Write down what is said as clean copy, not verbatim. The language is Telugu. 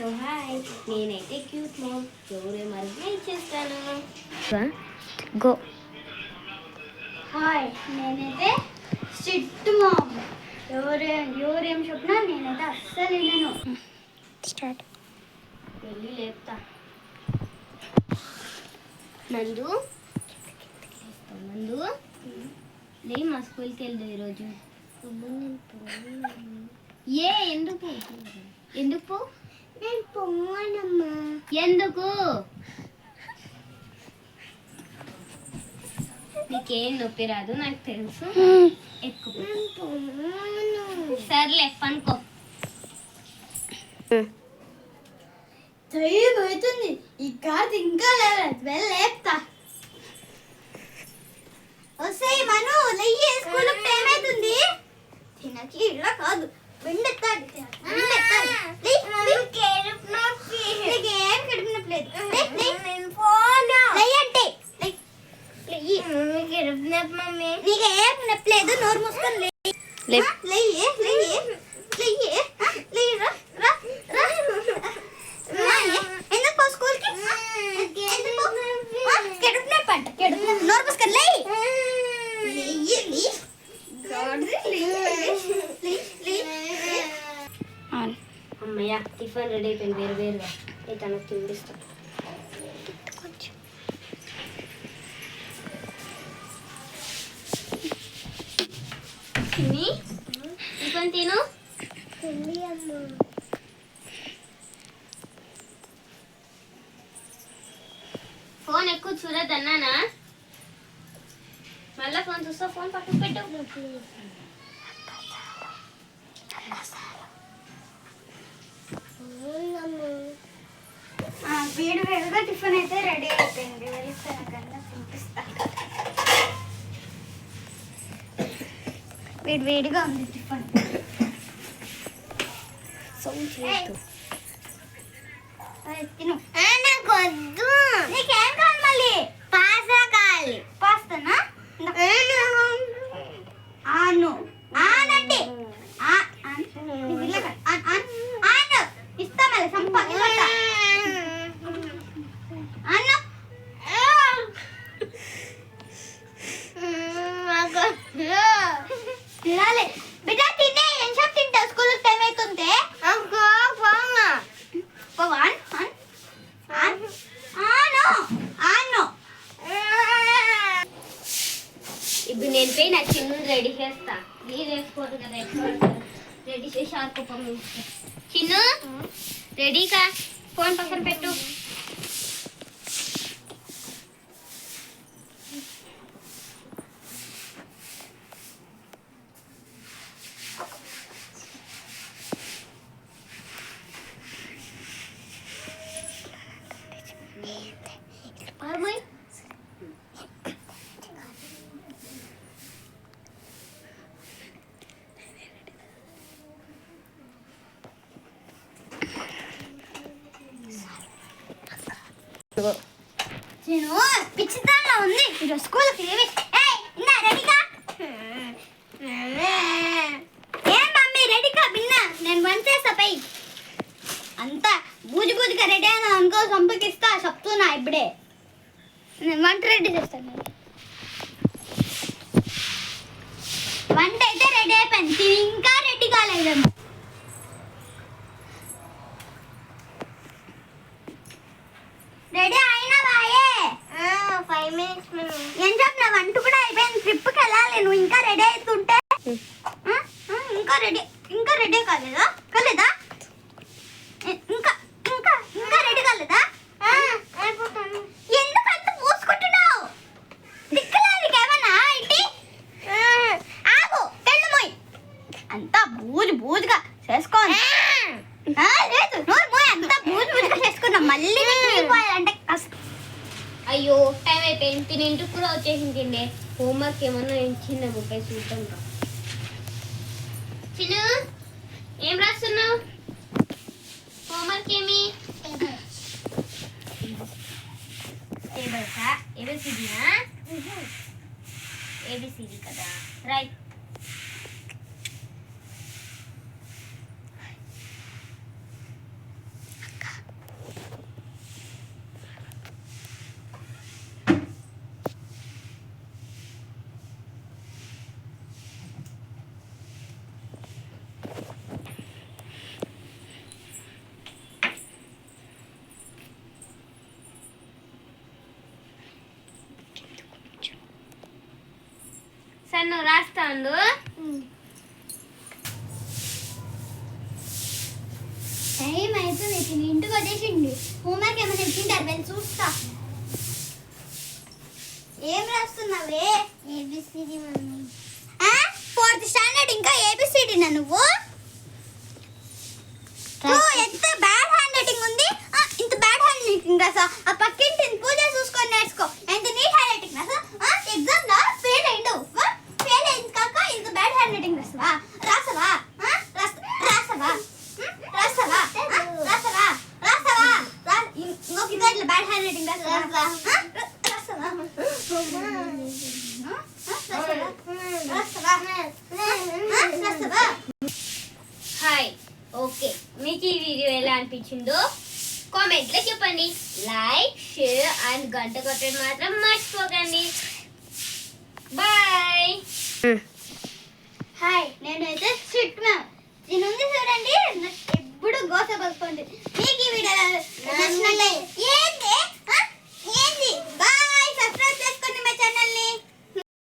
సో హాయ్, నేనైతే క్యూట్ మామ్. ఎవరే మరుగున ఇచ్చేస్తాను. గో. హాయ్, నేనైతే స్ట్రిక్ట్ మామ్. ఎవరేం చెప్పినా నేనైతే అస్సలు వినను. స్టార్ట్. వెళ్ళి లేపుతా. నందు నందు లే, మా స్కూల్కి వెళ్దాం ఈరోజు. ఎందుకు ఎందుకు నేను పొమ్మనమ్మా. ఎందుకు? నీకేం నొప్పి రాదు, నాకు తెలుసు. ఎక్కువ సర్లే, పనుకో. టైం అవుతుంది, ఈ కార్డు ఇంకా లేపుతా. వస్తే మను లెయ్యి, స్కూల్కి టైం అవుతుంది. తినకి ఇలా కాదు, వెండెత్తాడు. నీకేం కడుపునట్లేదు. నీకేం నొప్పలేదు, నోరు మూసుకొని ఎందుకు స్కూల్కి నోరు మూసుకొని అమ్మయ్య, టిఫిన్ రెడీ అయిపోయింది. వేరు వేరుగా తనకు తినిపిస్తాను. తిని టిఫిన్ తిను. ఫోన్ ఎక్కువ చూడద్దన్నానా? మళ్ళా ఫోన్ చూస్తా, ఫోన్ పక్కకు పెట్టు. వేడి వేడిగా టిఫిన్ అయితే రెడీ అయిపోయింది. వెళ్తాను తినిపిస్తా. వేడి వేడిగా ఉంది టిఫిన్. తిను. నాకు వద్దు. నీకేం కావాలి మళ్ళీ? పాస్తా కావాలి. పాస్తానా? ఆను ఆనండి. ఇస్తా మళ్ళీ సంపాది అన్ను. తినాలి బిడ్డ, తినే. ఏం షాప్ తింటావు? స్కూల్ టైం అవుతుంది. ఇప్పుడు నేను పోయి నా చిన్ను రెడీ చేస్తా. మీరు వేసుకోరు కదా, రెడీ చేసి ఆడుకోపం. చిన్ను రెడీకా? ఫోన్ పక్కన పెట్టు. నేను పిచ్చిదాన్లా ఉంది ఈరోజు స్కూల్కి. రెడీగా? ఏం మమ్మీ రెడీగా? బిన్నా నేను వంట చేస్తా. పై అంతా బూజు బూజుగా రెడీ అయినా అనుకో, సంపకిస్తా. చెప్తున్నా ఇప్పుడే. నేను వంట రెడీ చేస్తాను. వంట అయితే రెడీ అయిపోయింది, ఇంకా రెడీ కాలేదేమో. రెడీ అయినా బాయే? 5 minutes. ఏం చెప్పిన? వంట కూడా అయిపోయింది. ట్రిప్కి వెళ్ళాలి. నువ్వు ఇంకా రెడీ అవుతుంటే ఇంకా రెడీ కాలేదా? ఇంకా ఇంకా ఇంకా రెడీ కాలేదా? ఎందుకు అంత పూసుకుంటున్నావు? దిక్కులేదు ఏమన్నా ఇంటి? ఆగు, కళ్ళు మూయి. అంతా బూజు బూజుగా చేసుకోండి. లేదు, నోరు మూయి. అంతా బూజు బూజుగా చేసుకున్నాం. మళ్ళీ అంటే కష్టం. అయ్యో, టైం అయిపోయింది. తిని ఇంటికి కూడా వచ్చేసింది. హోంవర్క్ ఏమన్నా ఇచ్చిందా? 30 చూద్దాం. చిన్ను, ఏం రాస్తున్నావు? హోంవర్క్ ఏమి? ఏబిసిడీనా? ఏబిసిడి కదా, రైట్. తను రాస్తాను. టైం అవుతుంది, ఇంటికి వచ్చేసిండి. హోంవర్క్ ఏమైనా ఇచ్చింటారు వెళ్ళి చూస్తా. ఏం రాస్తున్నావే? A B C D mummy. 4th స్టాండర్డ్ ఇంకా ఏబిసిడినా నువ్వు? ఎంత బ్యాడ్ హ్యాండ్ రైటింగ్ ఉంది. ఇంత బ్యాడ్ హ్యాండ్ రైటింగ్ రాసా? ఆ పక్కింటి పూజ చూసుకొని నేర్చుకో. ఎంత నీట్ హ్యాండ్ రైటింగ్ రాసా? ఎగ్జామ్ లో ఫెయిల్ అయిండు. ఫెయిల్ అయింది కాక ఇంత బ్యాడ్ హ్యాండ్ రైటింగ్ రాసవా? రాసవా? రాసవా? రాసవా? రాసవా? రాసవా? ఇంకొక ఇట్లా బ్యాడ్ హ్యాండ్ రైటింగ్ రాసవా? రాసవా? రాసవా? హాయ్, ఓకే, మీకు ఈ వీడియో ఎలా అనిపించిందో కామెంట్లో చెప్పండి. లైక్, షేర్ అండ్ గంట కొట్టడం మాత్రం మర్చిపోకండి. బాయ్. హాయ్, నేనైతే స్ట్రిక్ట్ మ్యామ్. దీని ఉంది చూడండి, ఎప్పుడు గోస పలుకుంది. మీకు ఈ వీడియో నచ్చినట్లయితే